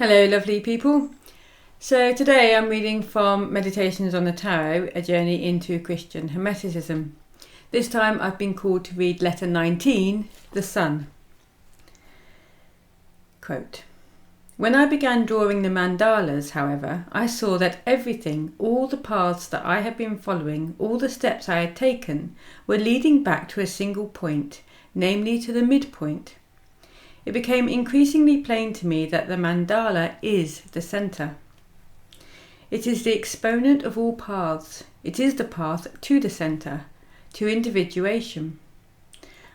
Hello lovely people. So today I'm reading from Meditations on the Tarot, a journey into Christian Hermeticism. This time I've been called to read letter 19, the Sun. Quote, "When I began drawing the mandalas, however, I saw that everything, all the paths that I had been following, all the steps I had taken, were leading back to a single point, namely to the midpoint. It became increasingly plain to me that the mandala is the centre. It is the exponent of all paths. It is the path to the centre, to individuation.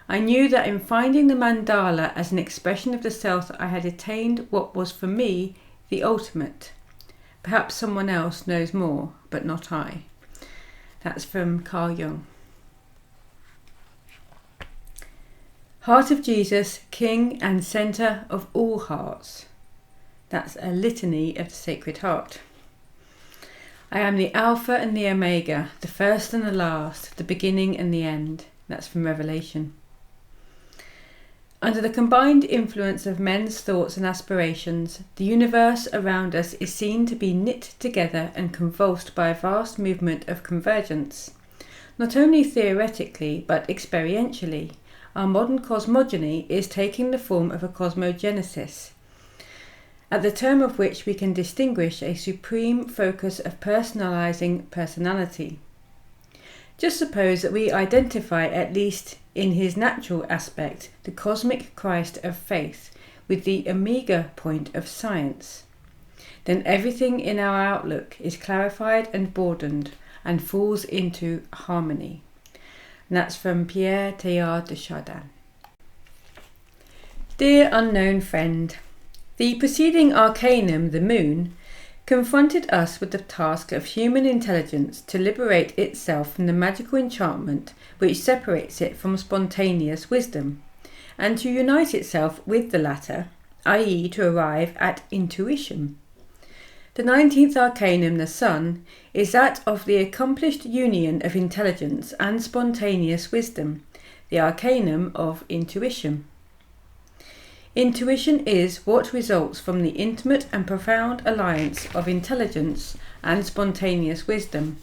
I knew that in finding the mandala as an expression of the self, I had attained what was for me the ultimate. Perhaps someone else knows more, but not I." That's from Carl Jung. Heart of Jesus, King and Centre of all hearts. That's a litany of the Sacred Heart. I am the Alpha and the Omega, the first and the last, the beginning and the end. That's from Revelation. Under the combined influence of men's thoughts and aspirations, the universe around us is seen to be knit together and convulsed by a vast movement of convergence. Not only theoretically, but experientially, our modern cosmogony is taking the form of a cosmogenesis, at the term of which we can distinguish a supreme focus of personalizing personality. Just suppose that we identify, at least in his natural aspect, the cosmic Christ of faith with the omega point of science. Then everything in our outlook is clarified and broadened and falls into harmony. And that's from Pierre Teilhard de Chardin. Dear unknown friend, the preceding Arcanum, the moon, confronted us with the task of human intelligence to liberate itself from the magical enchantment which separates it from spontaneous wisdom, and to unite itself with the latter, i.e. to arrive at intuition. The 19th Arcanum, the Sun, is that of the accomplished union of intelligence and spontaneous wisdom, the Arcanum of intuition. Intuition is what results from the intimate and profound alliance of intelligence and spontaneous wisdom.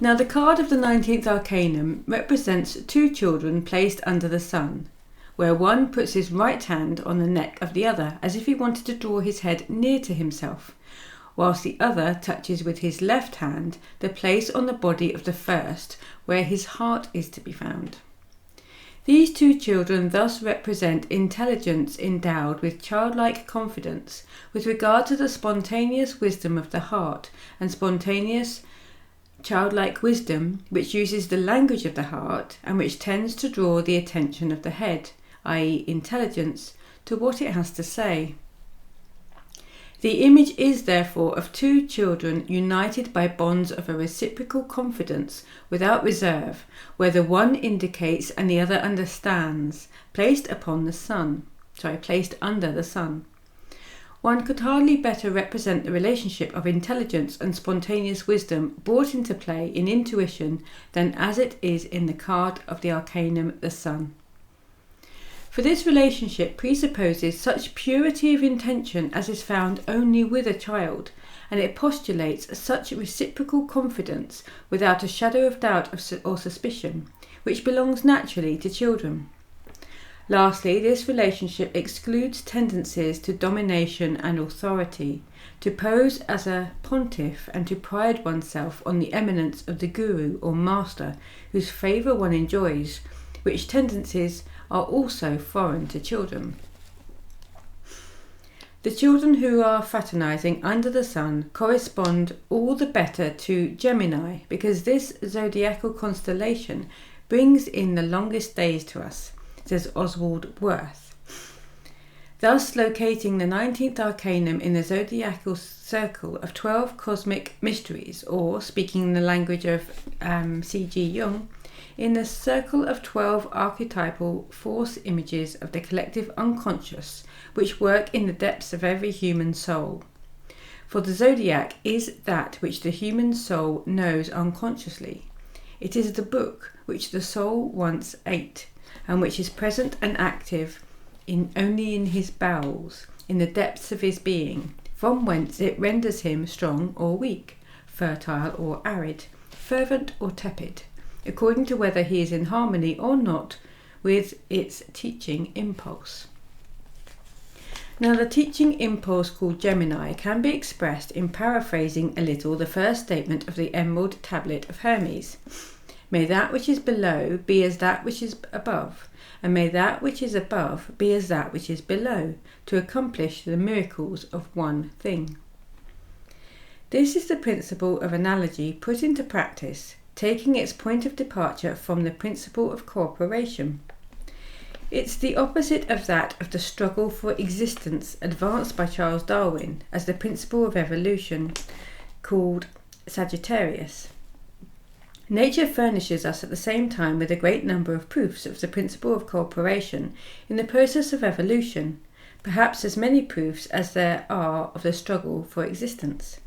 Now the card of the 19th Arcanum represents two children placed under the sun, where one puts his right hand on the neck of the other as if he wanted to draw his head near to himself, whilst the other touches with his left hand the place on the body of the first where his heart is to be found. These two children thus represent intelligence endowed with childlike confidence with regard to the spontaneous wisdom of the heart, and spontaneous childlike wisdom which uses the language of the heart and which tends to draw the attention of the head, i.e. intelligence, to what it has to say. The image is therefore of two children united by bonds of a reciprocal confidence without reserve, where the one indicates and the other understands, placed under the sun. One could hardly better represent the relationship of intelligence and spontaneous wisdom brought into play in intuition than as it is in the card of the Arcanum, the Sun. For this relationship presupposes such purity of intention as is found only with a child, and it postulates such reciprocal confidence without a shadow of doubt or suspicion, which belongs naturally to children. Lastly, this relationship excludes tendencies to domination and authority, to pose as a pontiff and to pride oneself on the eminence of the guru or master whose favour one enjoys, which tendencies are also foreign to children. The children who are fraternizing under the sun correspond all the better to Gemini, because this zodiacal constellation brings in the longest days to us, says Oswald Worth, thus locating the 19th Arcanum in the zodiacal circle of 12 cosmic mysteries, or, speaking in the language of C.G. Jung, in the circle of 12 archetypal force images of the collective unconscious which work in the depths of every human soul. For the zodiac is that which the human soul knows unconsciously. It is the book which the soul once ate, and which is present and active only in his bowels, in the depths of his being, from whence it renders him strong or weak, fertile or arid, fervent or tepid, according to whether he is in harmony or not with its teaching impulse. Now, the teaching impulse called Gemini can be expressed in paraphrasing a little the first statement of the Emerald Tablet of Hermes. May that which is below be as that which is above, and may that which is above be as that which is below, to accomplish the miracles of one thing. This is the principle of analogy put into practice, taking its point of departure from the principle of cooperation. It's the opposite of that of the struggle for existence advanced by Charles Darwin as the principle of evolution, called Sagittarius. Nature furnishes us at the same time with a great number of proofs of the principle of cooperation in the process of evolution, perhaps as many proofs as there are of the struggle for existence.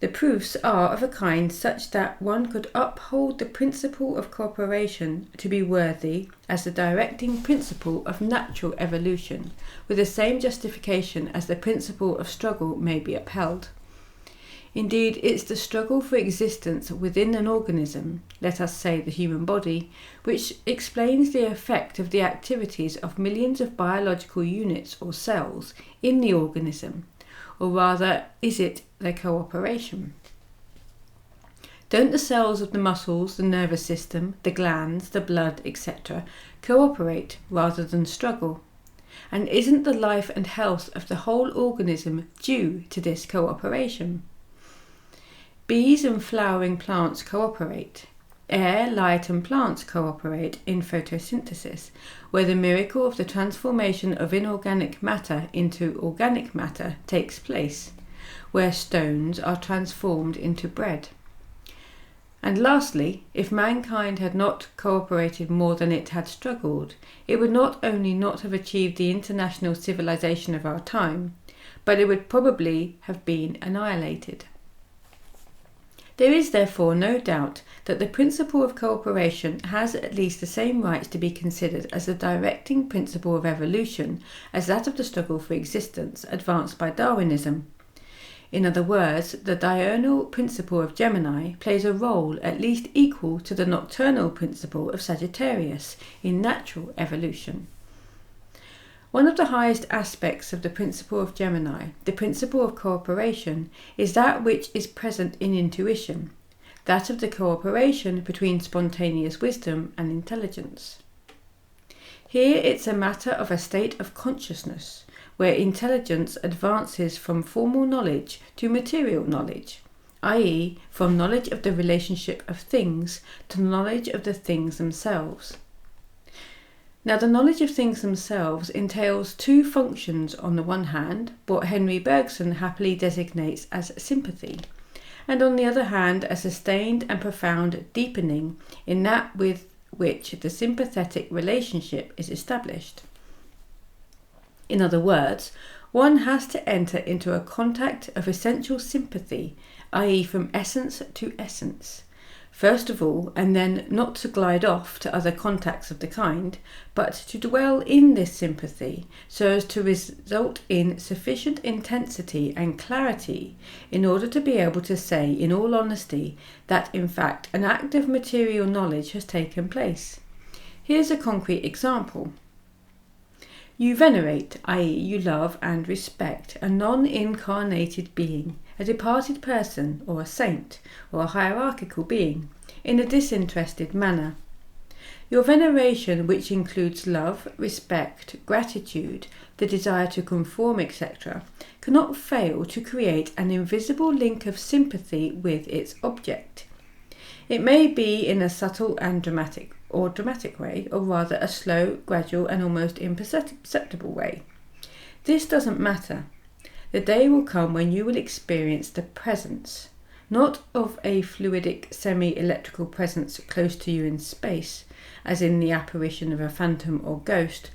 The proofs are of a kind such that one could uphold the principle of cooperation to be worthy as the directing principle of natural evolution, with the same justification as the principle of struggle may be upheld. Indeed, it's the struggle for existence within an organism, let us say the human body, which explains the effect of the activities of millions of biological units or cells in the organism, or rather, is it their cooperation? Don't the cells of the muscles, the nervous system, the glands, the blood, etc. cooperate rather than struggle? And isn't the life and health of the whole organism due to this cooperation? Bees and flowering plants cooperate. Air, light and plants cooperate in photosynthesis, where the miracle of the transformation of inorganic matter into organic matter takes place, where stones are transformed into bread. And lastly, if mankind had not cooperated more than it had struggled, it would not only not have achieved the international civilization of our time, but it would probably have been annihilated. There is therefore no doubt that the principle of cooperation has at least the same rights to be considered as the directing principle of evolution as that of the struggle for existence advanced by Darwinism. In other words, the diurnal principle of Gemini plays a role at least equal to the nocturnal principle of Sagittarius in natural evolution. One of the highest aspects of the principle of Gemini, the principle of cooperation, is that which is present in intuition, that of the cooperation between spontaneous wisdom and intelligence. Here it's a matter of a state of consciousness, where intelligence advances from formal knowledge to material knowledge, i.e., from knowledge of the relationship of things to knowledge of the things themselves. Now, the knowledge of things themselves entails two functions. On the one hand, what Henry Bergson happily designates as sympathy, and on the other hand, a sustained and profound deepening in that with which the sympathetic relationship is established. In other words, one has to enter into a contact of essential sympathy, i.e., from essence to essence, first of all, and then not to glide off to other contacts of the kind, but to dwell in this sympathy so as to result in sufficient intensity and clarity in order to be able to say in all honesty that in fact an act of material knowledge has taken place. Here's a concrete example. You venerate, i.e. you love and respect, a non-incarnated being, a departed person or a saint or a hierarchical being, in a disinterested manner. Your veneration, which includes love, respect, gratitude, the desire to conform, etc., cannot fail to create an invisible link of sympathy with its object. It may be in a subtle and dramatic way, or rather a slow, gradual and almost imperceptible way. This doesn't matter. The day will come when you will experience the presence, not of a fluidic semi-electrical presence close to you in space, as in the apparition of a phantom or ghost,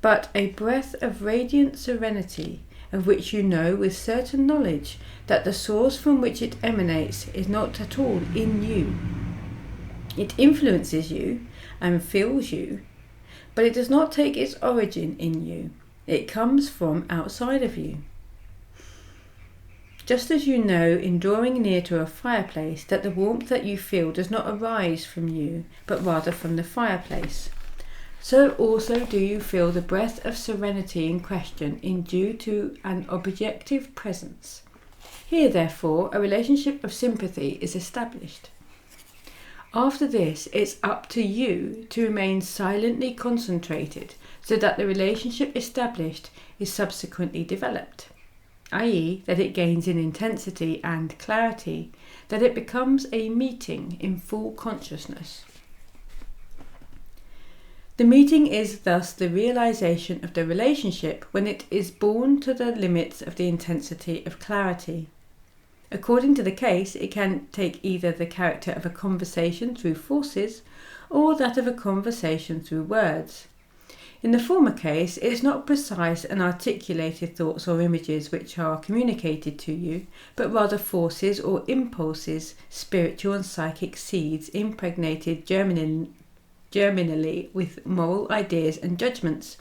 but a breath of radiant serenity, of which you know with certain knowledge that the source from which it emanates is not at all in you. It influences you and fills you, but it does not take its origin in you. It comes from outside of you. Just as you know in drawing near to a fireplace that the warmth that you feel does not arise from you, but rather from the fireplace, so also do you feel the breath of serenity in question in due to an objective presence. Here, therefore, a relationship of sympathy is established. After this, it's up to you to remain silently concentrated so that the relationship established is subsequently developed, i.e., that it gains in intensity and clarity, that it becomes a meeting in full consciousness. The meeting is thus the realization of the relationship when it is born to the limits of the intensity of clarity. According to the case, it can take either the character of a conversation through forces or that of a conversation through words. In the former case, it is not precise and articulated thoughts or images which are communicated to you, but rather forces or impulses, spiritual and psychic seeds impregnated germinally with moral ideas and judgments.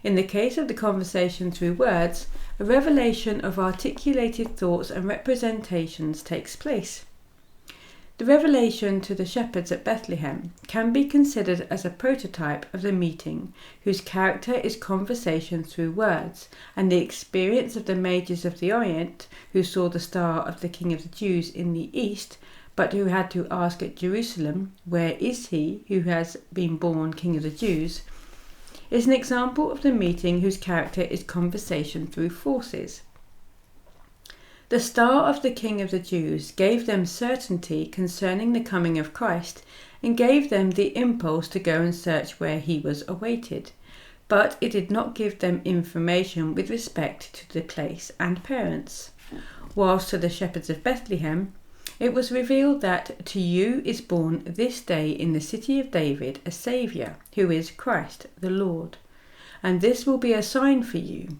In the case of the conversation through words, a revelation of articulated thoughts and representations takes place. The revelation to the shepherds at Bethlehem can be considered as a prototype of the meeting whose character is conversation through words, and the experience of the mages of the Orient who saw the star of the King of the Jews in the east, but who had to ask at Jerusalem, "Where is he who has been born King of the Jews?" is an example of the meeting whose character is conversation through forces. The star of the King of the Jews gave them certainty concerning the coming of Christ and gave them the impulse to go and search where he was awaited, but it did not give them information with respect to the place and parents. Whilst to the shepherds of Bethlehem, it was revealed that to you is born this day in the city of David a Saviour, who is Christ the Lord. And this will be a sign for you.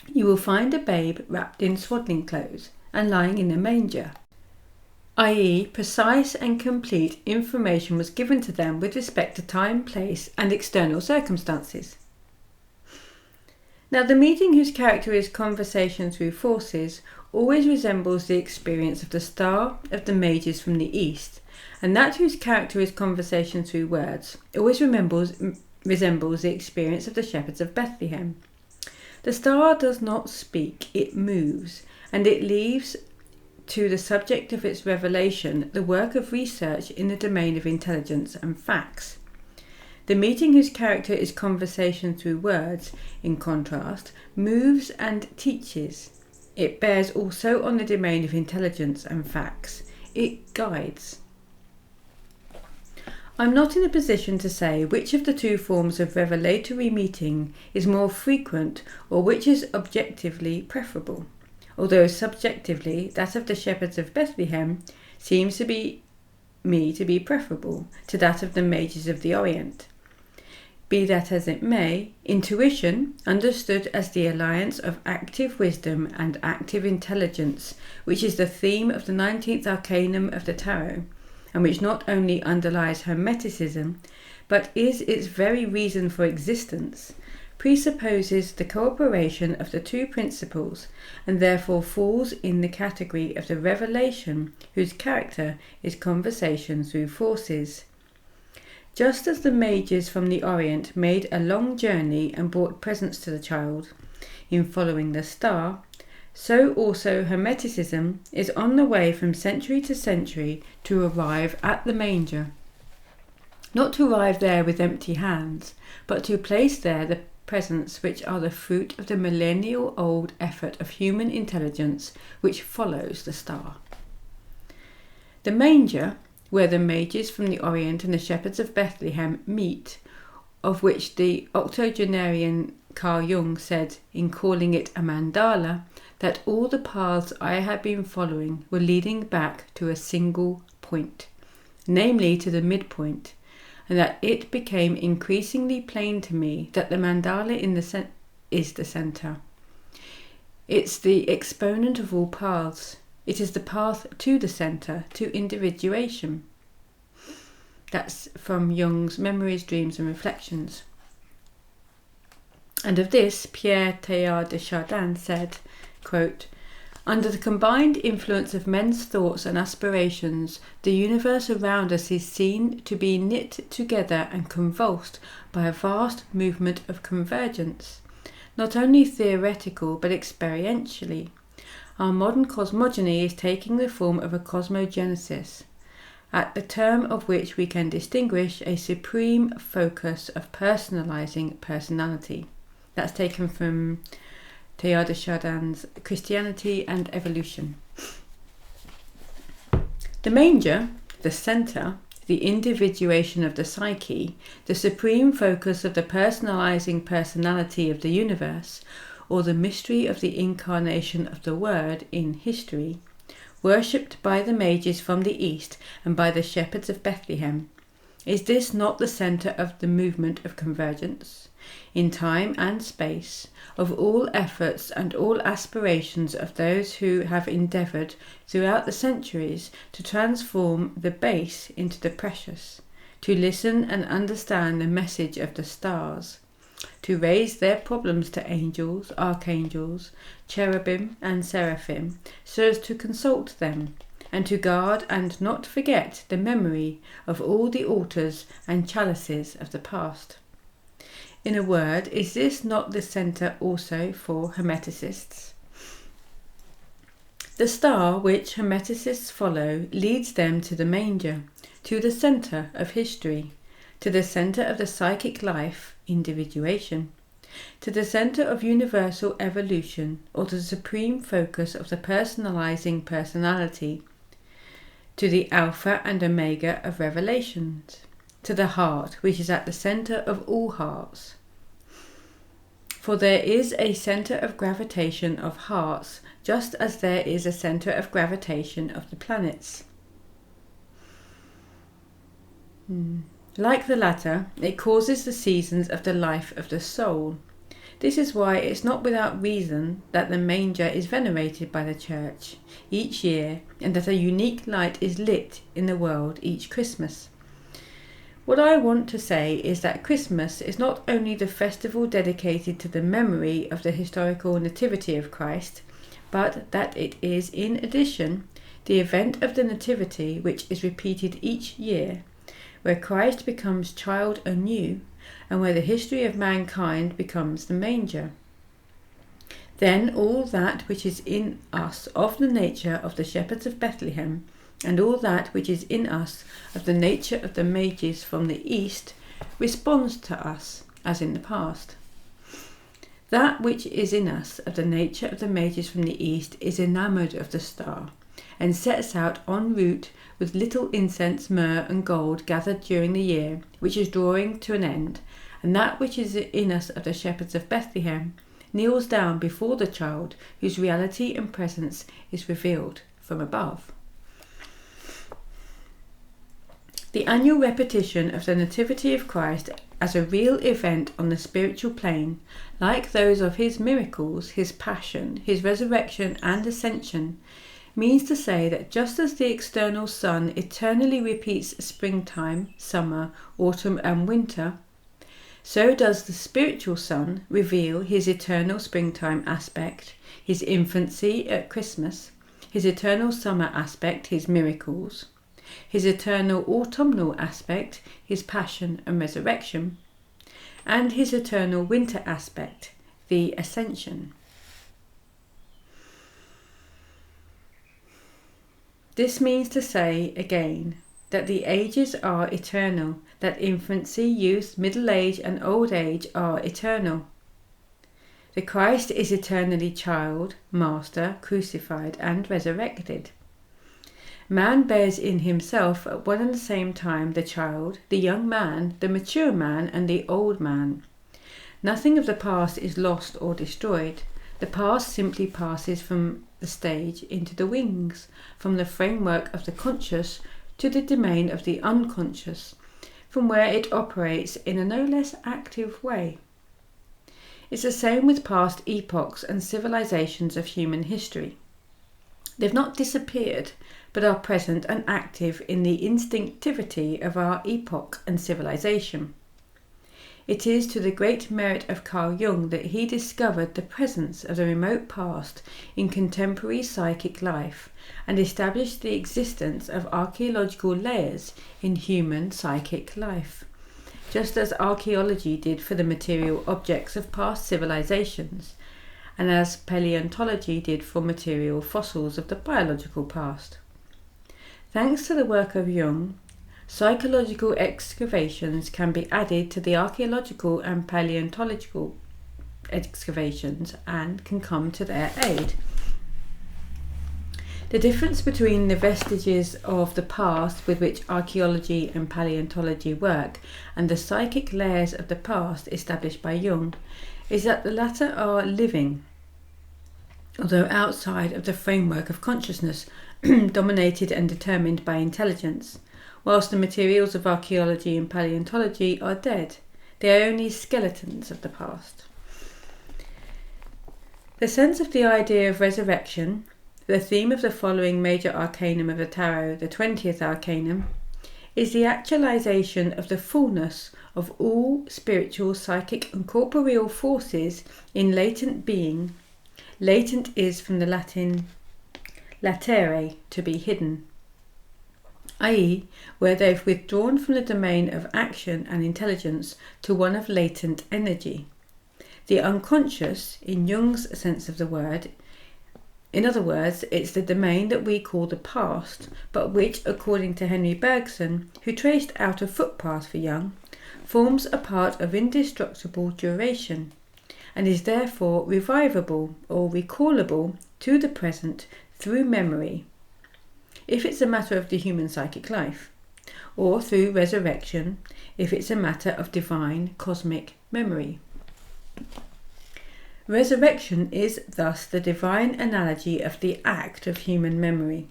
You will find a babe wrapped in swaddling clothes and lying in a manger. I.e., precise and complete information was given to them with respect to time, place, and external circumstances. Now, the meeting whose character is conversation through forces always resembles the experience of the star of the mages from the east, and that whose character is conversation through words always resembles the experience of the shepherds of Bethlehem. The star does not speak, it moves, and it leaves to the subject of its revelation the work of research in the domain of intelligence and facts. The meeting whose character is conversation through words, in contrast, moves and teaches. It bears also on the domain of intelligence and facts. It guides. I'm not in a position to say which of the two forms of revelatory meeting is more frequent or which is objectively preferable, although subjectively that of the shepherds of Bethlehem seems to be preferable to that of the mages of the Orient. Be that as it may, intuition, understood as the alliance of active wisdom and active intelligence, which is the theme of the 19th Arcanum of the Tarot, and which not only underlies Hermeticism, but is its very reason for existence, presupposes the cooperation of the two principles, and therefore falls in the category of the revelation whose character is conversation through forces. Just as the mages from the Orient made a long journey and brought presents to the child in following the star, so also Hermeticism is on the way from century to century to arrive at the manger. Not to arrive there with empty hands, but to place there the presents which are the fruit of the millennial-old effort of human intelligence which follows the star. The manger, where the mages from the Orient and the shepherds of Bethlehem meet, of which the octogenarian Carl Jung said, in calling it a mandala, that all the paths I had been following were leading back to a single point, namely to the midpoint, and that it became increasingly plain to me that the mandala is the centre. It's the exponent of all paths. It is the path to the centre, to individuation. That's from Jung's Memories, Dreams and Reflections. And of this, Pierre Teilhard de Chardin said, quote, "Under the combined influence of men's thoughts and aspirations, the universe around us is seen to be knit together and convulsed by a vast movement of convergence, not only theoretical but experientially. Our modern cosmogony is taking the form of a cosmogenesis, at the term of which we can distinguish a supreme focus of personalizing personality." That's taken from Teilhard de Chardin's Christianity and Evolution. The manger, the centre, the individuation of the psyche, the supreme focus of the personalizing personality of the universe, or the mystery of the incarnation of the Word in history, worshipped by the mages from the East and by the shepherds of Bethlehem, is this not the centre of the movement of convergence, in time and space, of all efforts and all aspirations of those who have endeavoured throughout the centuries to transform the base into the precious, to listen and understand the message of the stars, to raise their problems to angels, archangels, cherubim and seraphim, so as to consult them, and to guard and not forget the memory of all the altars and chalices of the past? In a word, is this not the centre also for Hermeticists? The star which Hermeticists follow leads them to the manger, to the centre of history, to the centre of the psychic life, individuation, to the centre of universal evolution, or to the supreme focus of the personalizing personality, to the alpha and omega of revelations, to the heart, which is at the centre of all hearts. For there is a centre of gravitation of hearts, just as there is a centre of gravitation of the planets. Like the latter, it causes the seasons of the life of the soul. This is why it's not without reason that the manger is venerated by the Church each year, and that a unique light is lit in the world each Christmas. What I want to say is that Christmas is not only the festival dedicated to the memory of the historical nativity of Christ, but that it is, in addition, the event of the nativity which is repeated each year, where Christ becomes child anew, and where the history of mankind becomes the manger. Then all that which is in us of the nature of the shepherds of Bethlehem, and all that which is in us of the nature of the mages from the East, responds to us, as in the past. That which is in us of the nature of the mages from the East is enamoured of the star, and sets out en route with little incense, myrrh and gold gathered during the year, which is drawing to an end, and that which is in us of the shepherds of Bethlehem kneels down before the child, whose reality and presence is revealed from above. The annual repetition of the Nativity of Christ as a real event on the spiritual plane, like those of his miracles, his passion, his resurrection and ascension, means to say that just as the external sun eternally repeats springtime, summer, autumn and winter, so does the spiritual sun reveal his eternal springtime aspect, his infancy at Christmas, his eternal summer aspect, his miracles, his eternal autumnal aspect, his passion and resurrection, and his eternal winter aspect, the ascension. This means to say, again, that the ages are eternal, that infancy, youth, middle age and old age are eternal. The Christ is eternally child, master, crucified and resurrected. Man bears in himself at one and the same time the child, the young man, the mature man and the old man. Nothing of the past is lost or destroyed. The past simply passes from the stage into the wings, from the framework of the conscious to the domain of the unconscious, from where it operates in a no less active way. It's the same with past epochs and civilizations of human history. They've not disappeared, but are present and active in the instinctivity of our epoch and civilization. It is to the great merit of Carl Jung that he discovered the presence of the remote past in contemporary psychic life and established the existence of archaeological layers in human psychic life, just as archaeology did for the material objects of past civilizations, and as paleontology did for material fossils of the biological past. Thanks to the work of Jung, psychological excavations can be added to the archaeological and paleontological excavations and can come to their aid. The difference between the vestiges of the past with which archaeology and paleontology work and the psychic layers of the past established by Jung is that the latter are living, although outside of the framework of consciousness dominated and determined by intelligence, whilst the materials of archaeology and paleontology are dead. They are only skeletons of the past. The sense of the idea of resurrection, the theme of the following major arcanum of the tarot, the 20th arcanum, is the actualization of the fullness of all spiritual, psychic and corporeal forces in latent being. Latent is from the Latin latere, to be hidden, i.e., where they've withdrawn from the domain of action and intelligence to one of latent energy. The unconscious, in Jung's sense of the word, in other words, it's the domain that we call the past, but which, according to Henry Bergson, who traced out a footpath for Jung, forms a part of indestructible duration, and is therefore revivable or recallable to the present through memory, if it's a matter of the human psychic life, or through resurrection, if it's a matter of divine cosmic memory. Resurrection is thus the divine analogy of the act of human memory,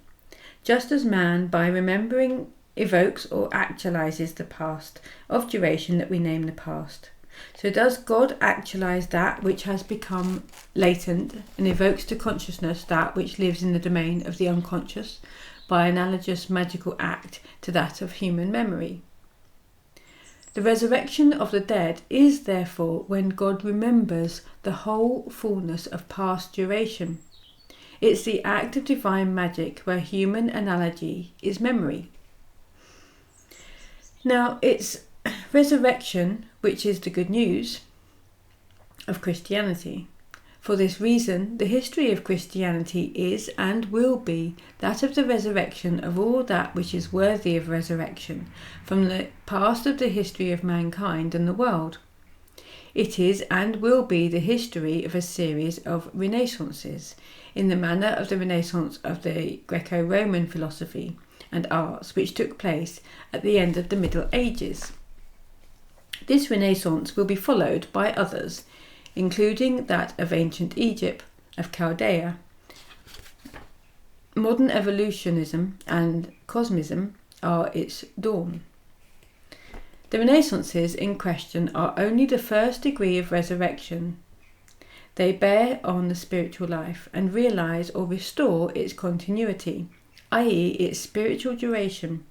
just as man, by remembering, evokes or actualizes the past of duration that we name the past. So does God actualize that which has become latent and evokes to consciousness that which lives in the domain of the unconscious by analogous magical act to that of human memory. The resurrection of the dead is therefore when God remembers the whole fullness of past duration. It's the act of divine magic where human analogy is memory. Now it's resurrection which is the good news of Christianity. For this reason, the history of Christianity is and will be that of the resurrection of all that which is worthy of resurrection from the past of the history of mankind and the world. It is and will be the history of a series of renaissances, in the manner of the Renaissance of the Greco-Roman philosophy and arts which took place at the end of the Middle Ages. This Renaissance will be followed by others, including that of ancient Egypt, of Chaldea. Modern evolutionism and cosmism are its dawn. The Renaissances in question are only the first degree of resurrection. They bear on the spiritual life and realise or restore its continuity, i.e. its spiritual duration.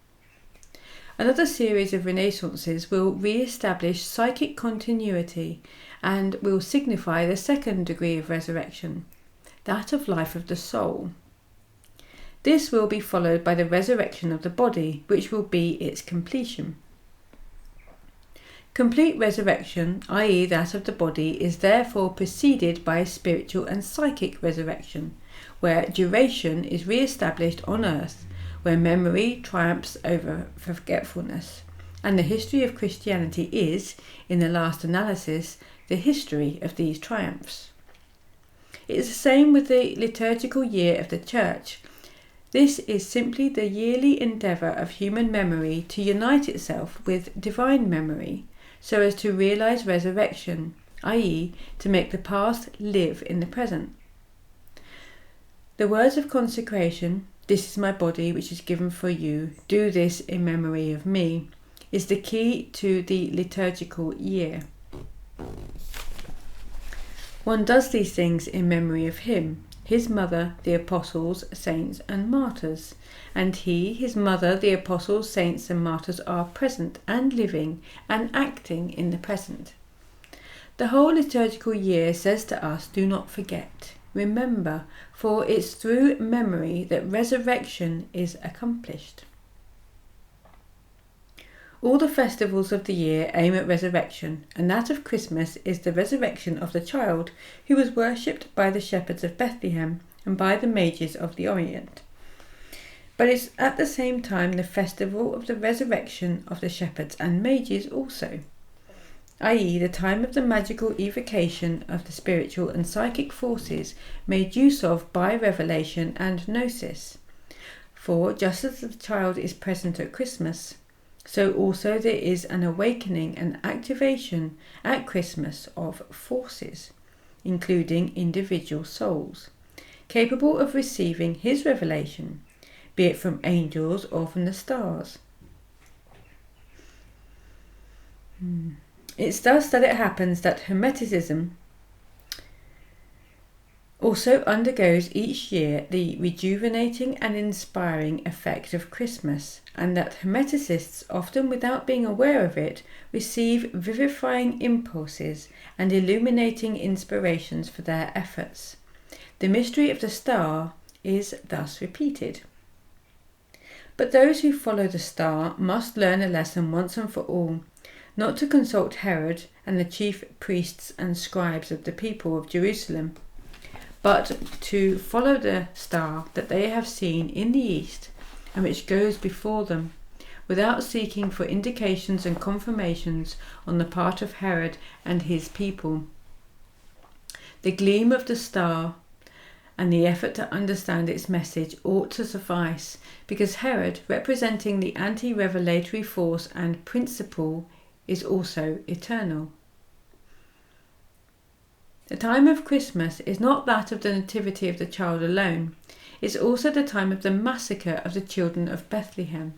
Another series of Renaissances will re-establish psychic continuity and will signify the second degree of resurrection, that of life of the soul. This will be followed by the resurrection of the body, which will be its completion. Complete resurrection, i.e. that of the body, is therefore preceded by a spiritual and psychic resurrection, where duration is re-established on earth, where memory triumphs over forgetfulness, and the history of Christianity is, in the last analysis, the history of these triumphs. It is the same with the liturgical year of the Church. This is simply the yearly endeavour of human memory to unite itself with divine memory, so as to realise resurrection, i.e. to make the past live in the present. The words of consecration, "This is my body which is given for you, do this in memory of me," is the key to the liturgical year. One does these things in memory of him, his mother, the apostles, saints, and martyrs. And he, his mother, the apostles, saints, and martyrs are present and living and acting in the present. The whole liturgical year says to us, do not forget, remember, for it's through memory that resurrection is accomplished. All the festivals of the year aim at resurrection, and that of Christmas is the resurrection of the child who was worshipped by the shepherds of Bethlehem and by the mages of the Orient. But it's at the same time the festival of the resurrection of the shepherds and mages also, i.e. the time of the magical evocation of the spiritual and psychic forces made use of by revelation and gnosis. For just as the child is present at Christmas, so also there is an awakening and activation at Christmas of forces, including individual souls, capable of receiving his revelation, be it from angels or from the stars. It's thus that it happens that Hermeticism also undergoes each year the rejuvenating and inspiring effect of Christmas, and that Hermeticists, often without being aware of it, receive vivifying impulses and illuminating inspirations for their efforts. The mystery of the star is thus repeated. But those who follow the star must learn a lesson once and for all, not to consult Herod and the chief priests and scribes of the people of Jerusalem, but to follow the star that they have seen in the east and which goes before them, without seeking for indications and confirmations on the part of Herod and his people. The gleam of the star and the effort to understand its message ought to suffice, because Herod, representing the anti-revelatory force and principle, is also eternal. The time of Christmas is not that of the nativity of the child alone. It's also the time of the massacre of the children of Bethlehem,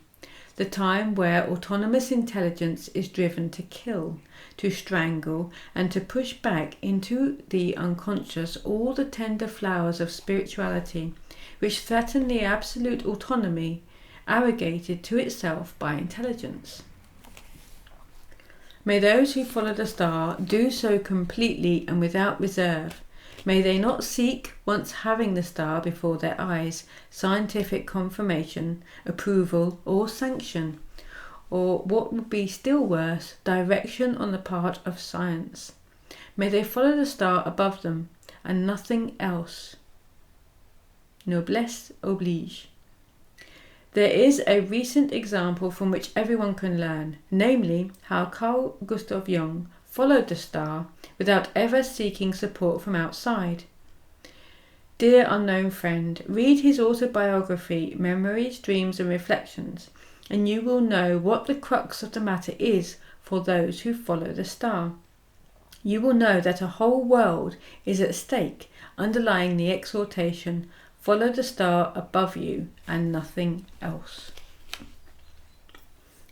the time where autonomous intelligence is driven to kill, to strangle, and to push back into the unconscious all the tender flowers of spirituality, which threaten the absolute autonomy arrogated to itself by intelligence. May those who follow the star do so completely and without reserve. May they not seek, once having the star before their eyes, scientific confirmation, approval, or sanction, or what would be still worse, direction on the part of science. May they follow the star above them, and nothing else. Noblesse oblige. There is a recent example from which everyone can learn, namely how Carl Gustav Jung followed the star without ever seeking support from outside. Dear unknown friend, read his autobiography, Memories, Dreams and Reflections, and you will know what the crux of the matter is for those who follow the star. You will know that a whole world is at stake underlying the exhortation, follow the star above you and nothing else.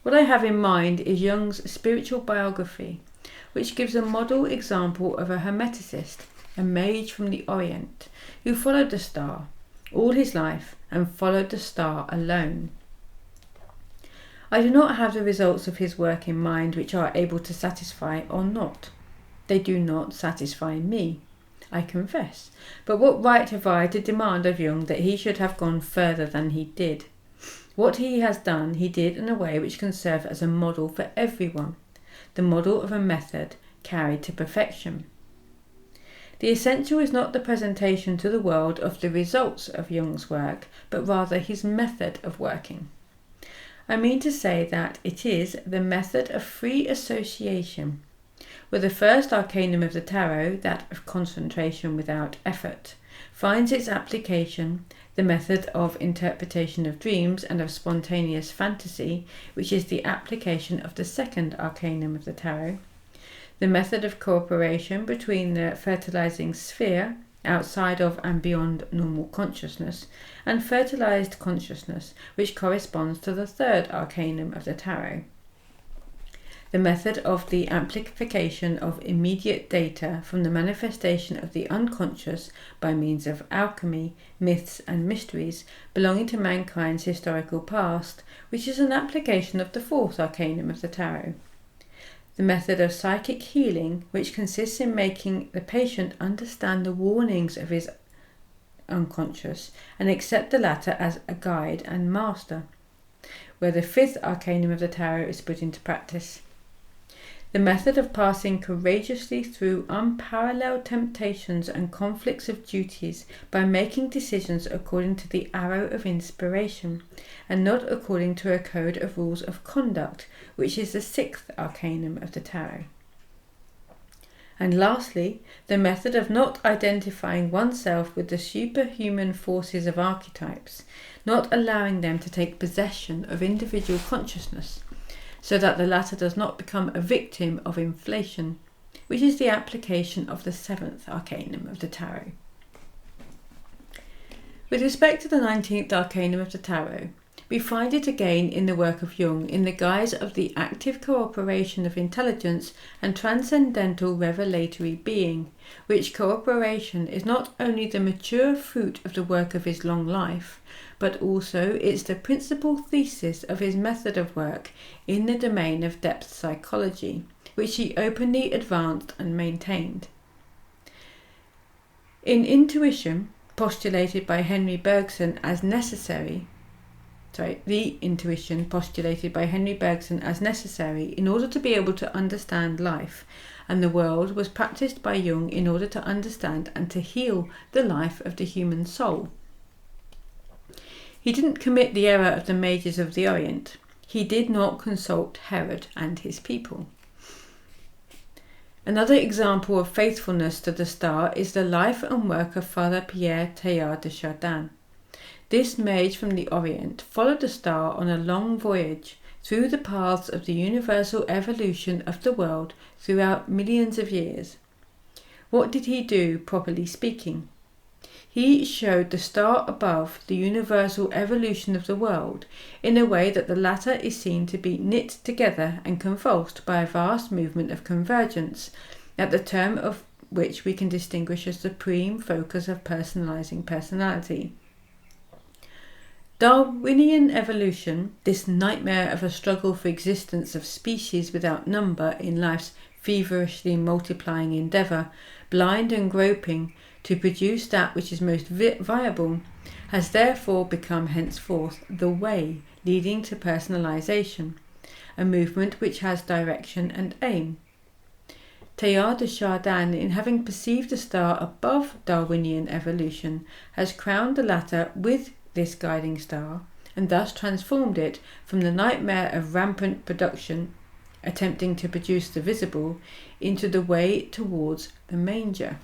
What I have in mind is Jung's spiritual biography, which gives a model example of a Hermeticist, a mage from the Orient, who followed the star all his life and followed the star alone. I do not have the results of his work in mind which are able to satisfy or not. They do not satisfy me, I confess, but what right have I to demand of Jung that he should have gone further than he did? What he has done, he did in a way which can serve as a model for everyone, the model of a method carried to perfection. The essential is not the presentation to the world of the results of Jung's work, but rather his method of working. I mean to say that it is the method of free association, where the first arcanum of the tarot, that of concentration without effort, finds its application, the method of interpretation of dreams and of spontaneous fantasy, which is the application of the second arcanum of the tarot, the method of cooperation between the fertilizing sphere, outside of and beyond normal consciousness, and fertilized consciousness, which corresponds to the third arcanum of the tarot. the method of the amplification of immediate data from the manifestation of the unconscious by means of alchemy, myths and mysteries belonging to mankind's historical past, which is an application of the fourth arcanum of the tarot. The method of psychic healing, which consists in making the patient understand the warnings of his unconscious and accept the latter as a guide and master, where the fifth arcanum of the tarot is put into practice. The method of passing courageously through unparalleled temptations and conflicts of duties by making decisions according to the arrow of inspiration, and not according to a code of rules of conduct, which is the sixth arcanum of the tarot. And lastly, the method of not identifying oneself with the superhuman forces of archetypes, not allowing them to take possession of individual consciousness, so that the latter does not become a victim of inflation, which is the application of the seventh arcanum of the tarot. With respect to the 19th arcanum of the tarot, we find it again in the work of Jung in the guise of the active cooperation of intelligence and transcendental revelatory being, which cooperation is not only the mature fruit of the work of his long life, but also it's the principal thesis of his method of work in the domain of depth psychology, which he openly advanced and maintained. In intuition, postulated by Henry Bergson as necessary, the intuition postulated by Henry Bergson as necessary in order to be able to understand life and the world was practiced by Jung in order to understand and to heal the life of the human soul. He didn't commit the error of the mages of the Orient. He did not consult Herod and his people. Another example of faithfulness to the star is the life and work of Father Pierre Teilhard de Chardin. This mage from the Orient followed the star on a long voyage through the paths of the universal evolution of the world throughout millions of years. What did he do, properly speaking? He showed the star above the universal evolution of the world in a way that the latter is seen to be knit together and convulsed by a vast movement of convergence, at the term of which we can distinguish as the supreme focus of personalizing personality. Darwinian evolution, this nightmare of a struggle for existence of species without number in life's feverishly multiplying endeavour, blind and groping to produce that which is most viable, has therefore become henceforth the way leading to personalisation, a movement which has direction and aim. Teilhard de Chardin, in having perceived the star above Darwinian evolution, has crowned the latter with this guiding star, and thus transformed it from the nightmare of rampant production, attempting to produce the visible, into the way towards the manger.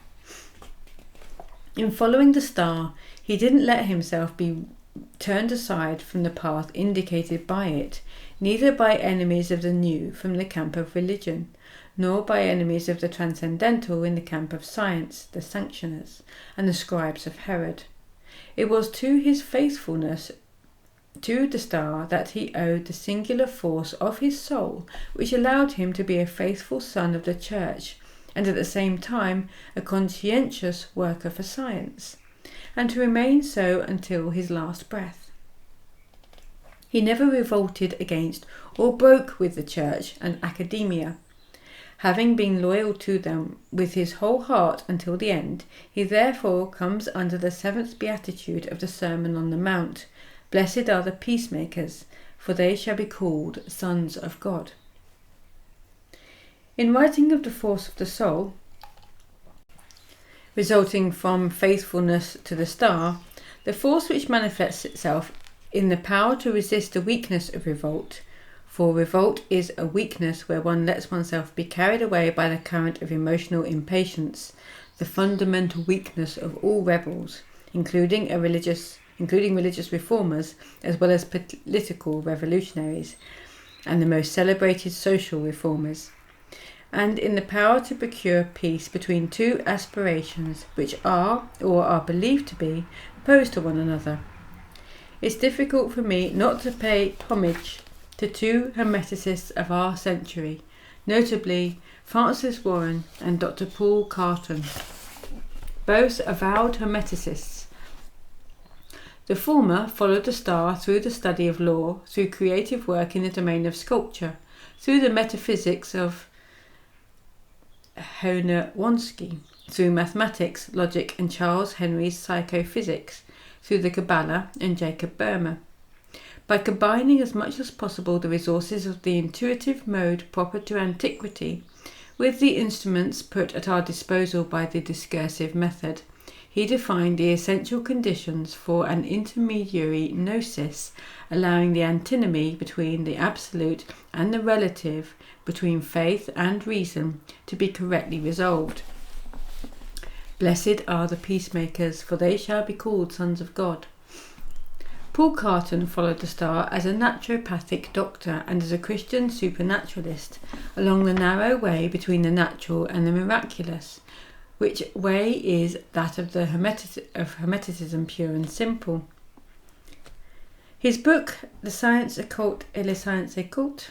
In following the star, he didn't let himself be turned aside from the path indicated by it, neither by enemies of the new from the camp of religion, nor by enemies of the transcendental in the camp of science, the sanctioners, and the scribes of Herod. It was to his faithfulness to the star that he owed the singular force of his soul, which allowed him to be a faithful son of the Church, and at the same time a conscientious worker for science, and to remain so until his last breath. He never revolted against or broke with the Church and academia. Having been loyal to them with his whole heart until the end, he therefore comes under the seventh beatitude of the Sermon on the Mount: "Blessed are the peacemakers, for they shall be called sons of God." In writing of the force of the soul, resulting from faithfulness to the star, the force which manifests itself in the power to resist the weakness of revolt, for revolt is a weakness where one lets oneself be carried away by the current of emotional impatience, the fundamental weakness of all rebels, including religious reformers as well as political revolutionaries, and the most celebrated social reformers, and in the power to procure peace between two aspirations which are, or are believed to be, opposed to one another. It's difficult for me not to pay homage to two hermeticists of our century, notably Francis Warren and Dr. Paul Carton, both avowed hermeticists. The former followed the star through the study of law, through creative work in the domain of sculpture, through the metaphysics of Honor-Wonsky, through mathematics, logic and Charles Henry's psychophysics, through the Kabbalah and Jacob Boehme. By combining as much as possible the resources of the intuitive mode proper to antiquity with the instruments put at our disposal by the discursive method, he defined the essential conditions for an intermediary gnosis, allowing the antinomy between the absolute and the relative, between faith and reason, to be correctly resolved. Blessed are the peacemakers, for they shall be called sons of God. Paul Carton followed the star as a naturopathic doctor and as a Christian supernaturalist, along the narrow way between the natural and the miraculous, which way is that of the Hermeticism pure and simple. His book, The Science Occult et les Sciences Occultes,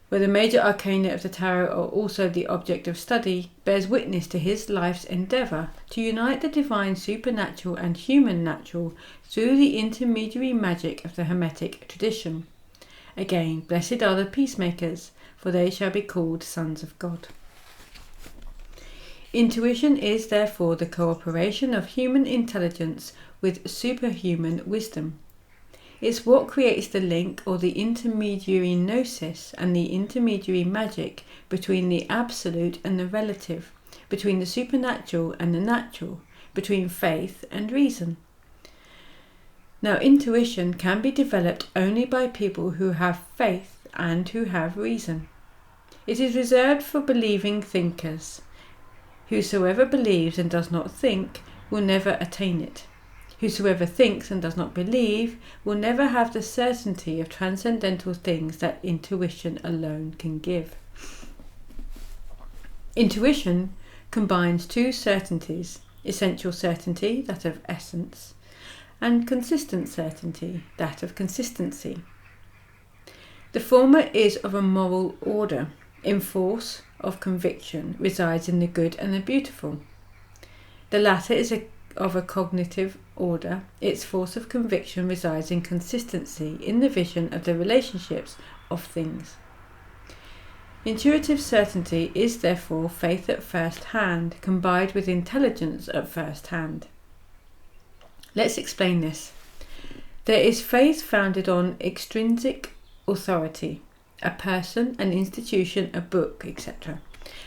where the major arcana of the tarot are also the object of study, bears witness to his life's endeavour to unite the divine supernatural and human natural through the intermediary magic of the Hermetic tradition. Again, blessed are the peacemakers, for they shall be called sons of God. Intuition is therefore the cooperation of human intelligence with superhuman wisdom. It's what creates the link or the intermediary gnosis and the intermediary magic between the absolute and the relative, between the supernatural and the natural, between faith and reason. Now, intuition can be developed only by people who have faith and who have reason. It is reserved for believing thinkers. Whosoever believes and does not think will never attain it. Whosoever thinks and does not believe will never have the certainty of transcendental things that intuition alone can give. Intuition combines two certainties: essential certainty, that of essence, and consistent certainty, that of consistency. The former is of a moral order, in force of conviction resides in the good and the beautiful. The latter is of a cognitive order. Its force of conviction resides in consistency, in the vision of the relationships of things. Intuitive certainty is therefore faith at first hand, combined with intelligence at first hand. Let's explain this. There is faith founded on extrinsic authority, a person, an institution, a book, etc.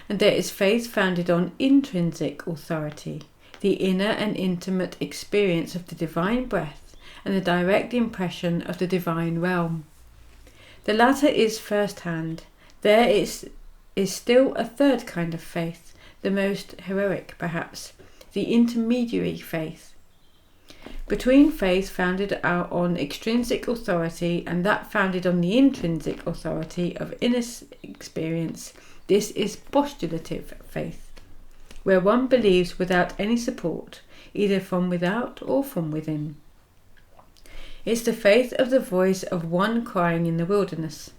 And there is faith founded on intrinsic authority, the inner and intimate experience of the divine breath and the direct impression of the divine realm. The latter is first-hand. There is still a third kind of faith, the most heroic perhaps, the intermediary faith. Between faith founded on extrinsic authority and that founded on the intrinsic authority of inner experience, this is postulative faith, where one believes without any support, either from without or from within. It's the faith of the voice of one crying in the wilderness.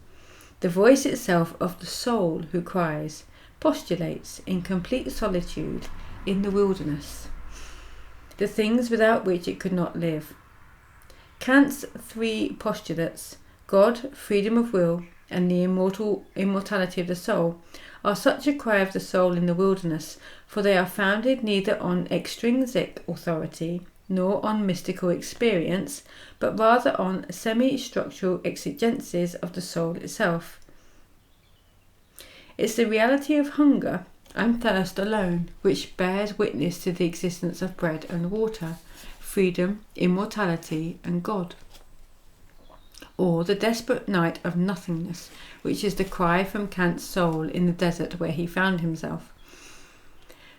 The voice itself of the soul who cries, postulates in complete solitude in the wilderness the things without which it could not live. Kant's three postulates, God, freedom of will, and the immortality of the soul, are such a cry of the soul in the wilderness, for they are founded neither on extrinsic authority nor on mystical experience, but rather on semi-structural exigencies of the soul itself. It's the reality of hunger and thirst alone which bears witness to the existence of bread and water, freedom, immortality, and God. Or the desperate night of nothingness, which is the cry from Kant's soul in the desert where he found himself.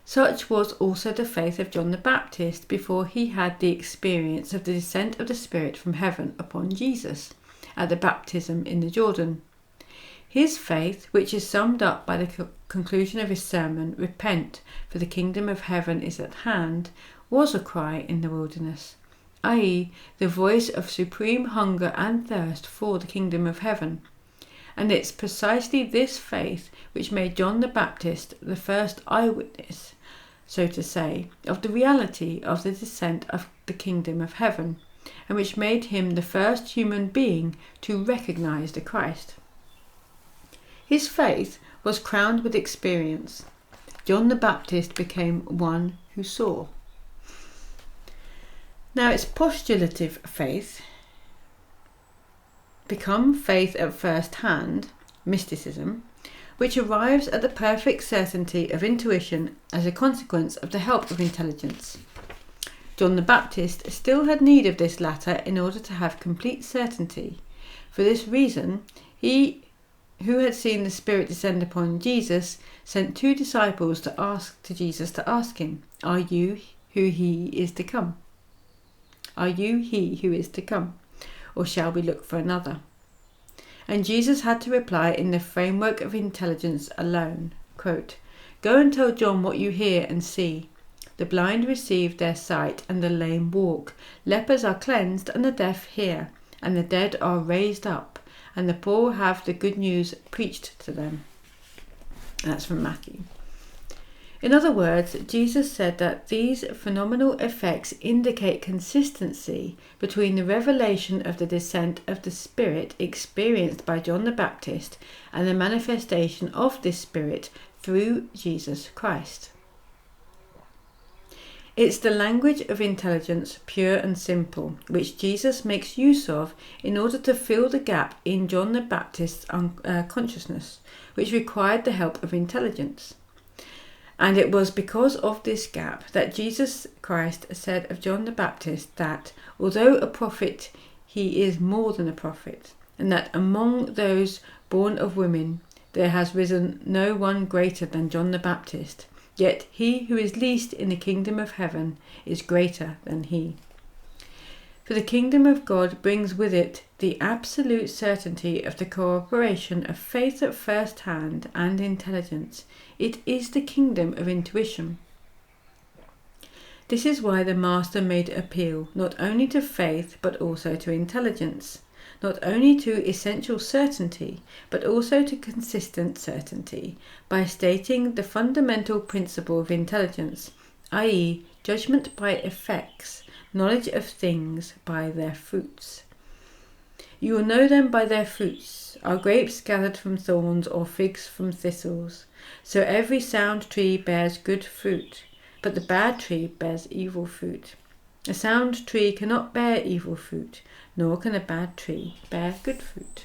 Such was also the faith of John the Baptist before he had the experience of the descent of the Spirit from heaven upon Jesus at the baptism in the Jordan. His faith, which is summed up by the conclusion of his sermon, "Repent, for the kingdom of heaven is at hand," was a cry in the wilderness, i.e., the voice of supreme hunger and thirst for the kingdom of heaven. And it's precisely this faith which made John the Baptist the first eyewitness, so to say, of the reality of the descent of the kingdom of heaven, and which made him the first human being to recognize the Christ. His faith was crowned with experience. John the Baptist became one who saw. Now it's postulative faith, become faith at first hand, mysticism, which arrives at the perfect certainty of intuition as a consequence of the help of intelligence. John the Baptist still had need of this latter in order to have complete certainty. For this reason, he who had seen the Spirit descend upon Jesus sent 2 disciples to Jesus to ask him, "Are you who he is to come? Are you he who is to come? Or shall we look for another?" And Jesus had to reply in the framework of intelligence alone, quote, "Go and tell John what you hear and see. The blind receive their sight and the lame walk. Lepers are cleansed and the deaf hear, and the dead are raised up, and the poor have the good news preached to them." And that's from Matthew. In other words, Jesus said that these phenomenal effects indicate consistency between the revelation of the descent of the Spirit experienced by John the Baptist and the manifestation of this Spirit through Jesus Christ. It's the language of intelligence, pure and simple, which Jesus makes use of in order to fill the gap in John the Baptist's consciousness, which required the help of intelligence. And it was because of this gap that Jesus Christ said of John the Baptist that, although a prophet, he is more than a prophet, and that among those born of women there has risen no one greater than John the Baptist, yet he who is least in the kingdom of heaven is greater than he. For the kingdom of God brings with it the absolute certainty of the cooperation of faith at first hand and intelligence. It is the kingdom of intuition. This is why the Master made appeal not only to faith but also to intelligence, not only to essential certainty but also to consistent certainty, by stating the fundamental principle of intelligence, i.e., judgment by effects, knowledge of things by their fruits. You will know them by their fruits. Are grapes gathered from thorns or figs from thistles? So every sound tree bears good fruit, but the bad tree bears evil fruit. A sound tree cannot bear evil fruit, nor can a bad tree bear good fruit.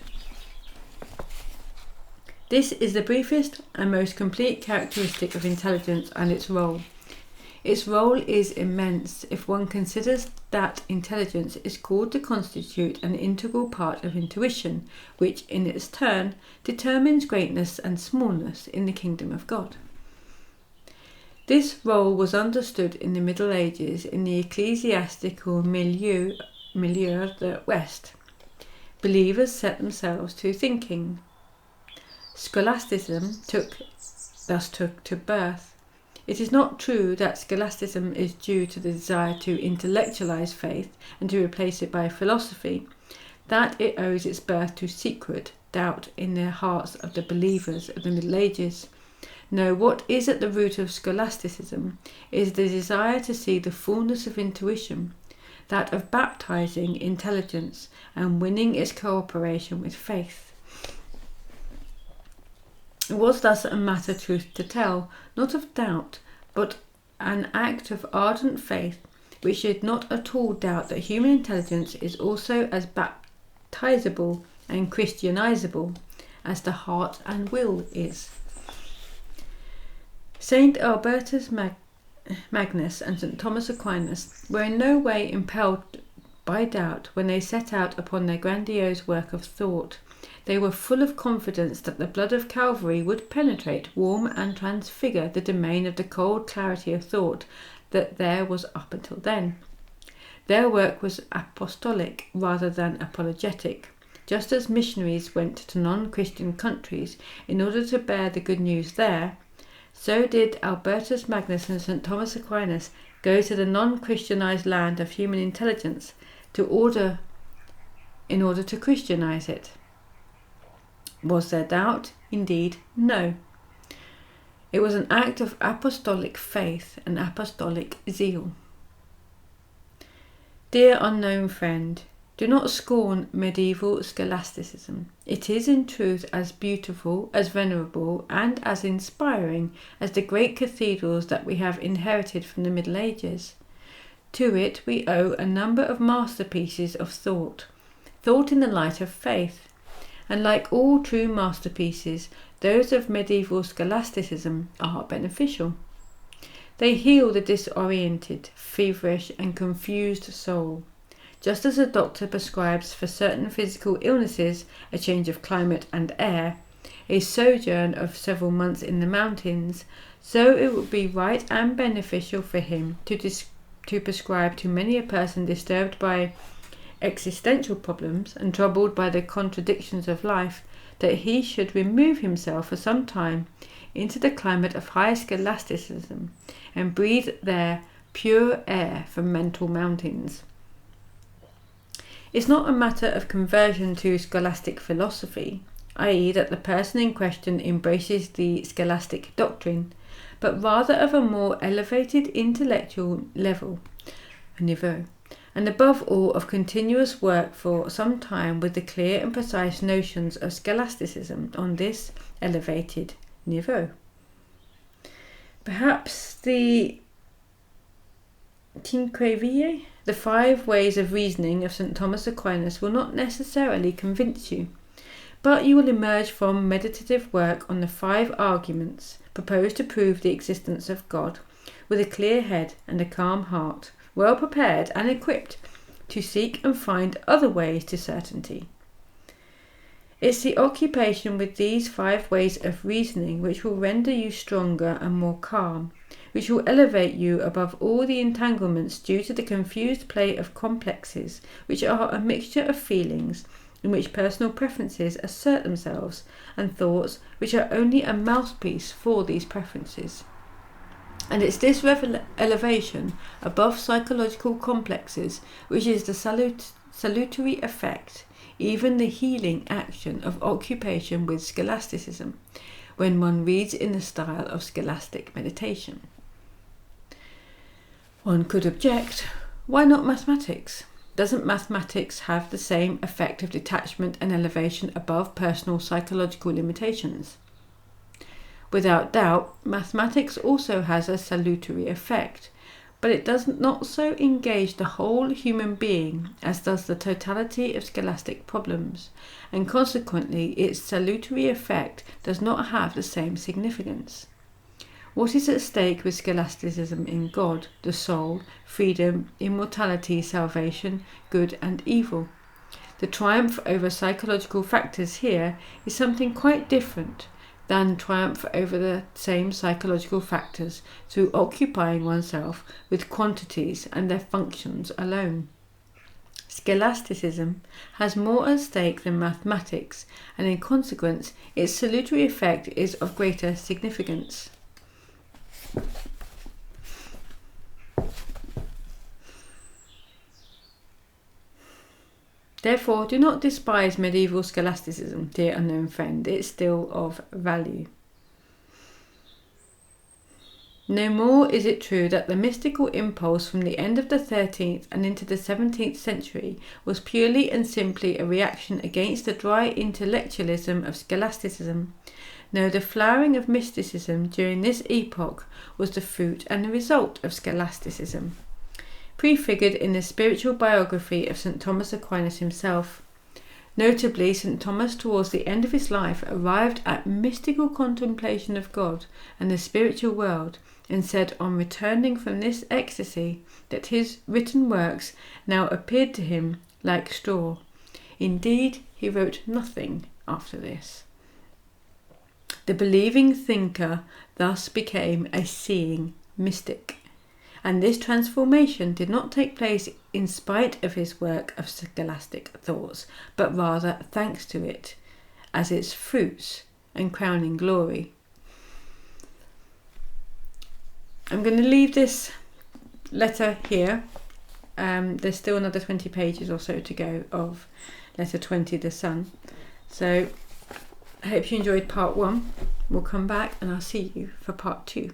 This is the briefest and most complete characteristic of intelligence and its role. Its role is immense if one considers that intelligence is called to constitute an integral part of intuition, which in its turn determines greatness and smallness in the kingdom of God. This role was understood in the Middle Ages in the ecclesiastical milieu of the West. Believers set themselves to thinking. Scholasticism thus took to birth. It is not true that scholasticism is due to the desire to intellectualize faith and to replace it by philosophy, that it owes its birth to secret doubt in the hearts of the believers of the Middle Ages. No, what is at the root of scholasticism is the desire to see the fullness of intuition, that of baptizing intelligence and winning its cooperation with faith. It was thus a matter truth to tell, not of doubt, but an act of ardent faith, which did not at all doubt that human intelligence is also as baptizable and Christianizable as the heart and will is. Saint Albertus Magnus and St. Thomas Aquinas were in no way impelled by doubt when they set out upon their grandiose work of thought. They were full of confidence that the blood of Calvary would penetrate, warm and transfigure the domain of the cold clarity of thought that there was up until then. Their work was apostolic rather than apologetic. Just as missionaries went to non-Christian countries in order to bear the good news there, so did Albertus Magnus and St. Thomas Aquinas go to the non-Christianized land of human intelligence in order to Christianize it. Was there doubt? Indeed, no. It was an act of apostolic faith and apostolic zeal. Dear unknown friend, do not scorn medieval scholasticism. It is in truth as beautiful, as venerable, and as inspiring as the great cathedrals that we have inherited from the Middle Ages. To it we owe a number of masterpieces of thought in the light of faith. And like all true masterpieces, those of medieval scholasticism are beneficial. They heal the disoriented, feverish, and confused soul. Just as a doctor prescribes for certain physical illnesses a change of climate and air, a sojourn of several months in the mountains, so it would be right and beneficial for him to prescribe to many a person disturbed by existential problems and troubled by the contradictions of life, that he should remove himself for some time into the climate of high scholasticism and breathe there pure air from mental mountains. It's not a matter of conversion to scholastic philosophy, i.e. that the person in question embraces the scholastic doctrine, but rather of a more elevated intellectual level, niveau, and above all of continuous work for some time with the clear and precise notions of scholasticism on this elevated niveau. Perhaps the Cinque Vie, the 5 ways of reasoning of St. Thomas Aquinas, will not necessarily convince you, but you will emerge from meditative work on the 5 arguments proposed to prove the existence of God, with a clear head and a calm heart, well prepared and equipped to seek and find other ways to certainty. It's the occupation with these 5 ways of reasoning which will render you stronger and more calm, which will elevate you above all the entanglements due to the confused play of complexes, which are a mixture of feelings in which personal preferences assert themselves, and thoughts which are only a mouthpiece for these preferences. And it's this elevation above psychological complexes which is the salutary effect, even the healing action of occupation with scholasticism, when one reads in the style of scholastic meditation. One could object, why not mathematics? Doesn't mathematics have the same effect of detachment and elevation above personal psychological limitations? Without doubt, mathematics also has a salutary effect, but it does not so engage the whole human being as does the totality of scholastic problems, and consequently its salutary effect does not have the same significance. What is at stake with scholasticism in God, the soul, freedom, immortality, salvation, good and evil? The triumph over psychological factors here is something quite different than triumph over the same psychological factors through occupying oneself with quantities and their functions alone. Scholasticism has more at stake than mathematics, and in consequence its salutary effect is of greater significance. Therefore, do not despise medieval scholasticism, dear unknown friend. It's still of value. No more is it true that the mystical impulse from the end of the 13th and into the 17th century was purely and simply a reaction against the dry intellectualism of scholasticism. No, the flowering of mysticism during this epoch was the fruit and the result of scholasticism, prefigured in the spiritual biography of St. Thomas Aquinas himself. Notably, St. Thomas, towards the end of his life, arrived at mystical contemplation of God and the spiritual world, and said on returning from this ecstasy that his written works now appeared to him like straw. Indeed, he wrote nothing after this. The believing thinker thus became a seeing mystic, and this transformation did not take place in spite of his work of scholastic thoughts, but rather thanks to it, as its fruits and crowning glory. I'm going to leave this letter here. There's still another 20 pages or so to go of letter 20, the Son. So I hope you enjoyed part 1. We'll come back and I'll see you for part 2.